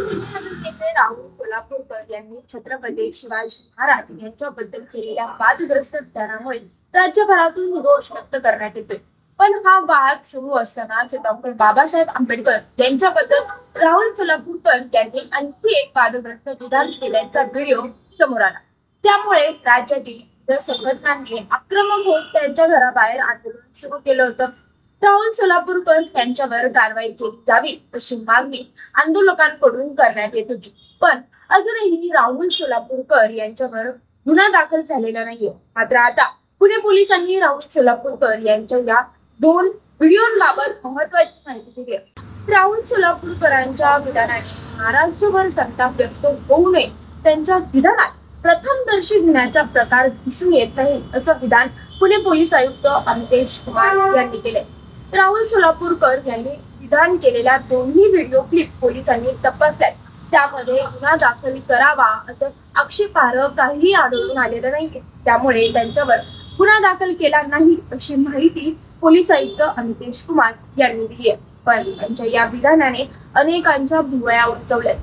नेते राहुल सोलापूरकर यांनी छत्रपती शिवाजी महाराज यांच्याबद्दल केलेल्या वादग्रस्त विधानामुळे राज्यभरातून रोष व्यक्त करण्यात येतोय। पण हा वाद सुरू असतानाच डॉक्टर बाबासाहेब आंबेडकर यांच्याबद्दल राहुल सोलापूरकर यांनी आणखी एक वादग्रस्त विधान केल्याचा व्हिडिओ समोर आला। त्यामुळे राज्यातील विविध संघटनांनी आक्रमक होत त्यांच्या घराबाहेर आंदोलन सुरू केलं होतं। राहुल सोलापूरकर यांच्यावर कारवाई केली जावी अशी मागणी आंदोलकांकडून करण्यात येत होती। पण अजूनही राहुल सोलापूरकर यांच्यावर गुन्हा दाखल झालेला नाहीये। मात्र आता पुणे पोलिसांनी राहुल सोलापूरकर यांच्या या दोन व्हिडिओंबाबत महत्त्वाची माहिती दिली आहे। राहुल सोलापूरकरांच्या विधानाने महाराष्ट्रभर संताप व्यक्त होऊ नये, त्यांच्या विधानात प्रथमदर्शी घेण्याचा प्रकार दिसून येत नाही असं विधान पुणे पोलीस आयुक्त अमितेश कुमार यांनी केले। राहुल सोलापूरकर यांनी विधान केलेल्या दोन्ही व्हिडिओ क्लिप पोलिसांनी तपासल्यात। त्यामध्ये गुन्हा दाखल करावा असं आक्षेपार्ह काहीही आढळून आलेलं नाही। त्यामुळे त्यांच्यावर गुन्हा दाखल केला नाही अशी माहिती पोलीस आयुक्त अमितेश कुमार यांनी दिली आहे। पण त्यांच्या या विधानाने अनेकांच्या भुवया उंचावल्यात।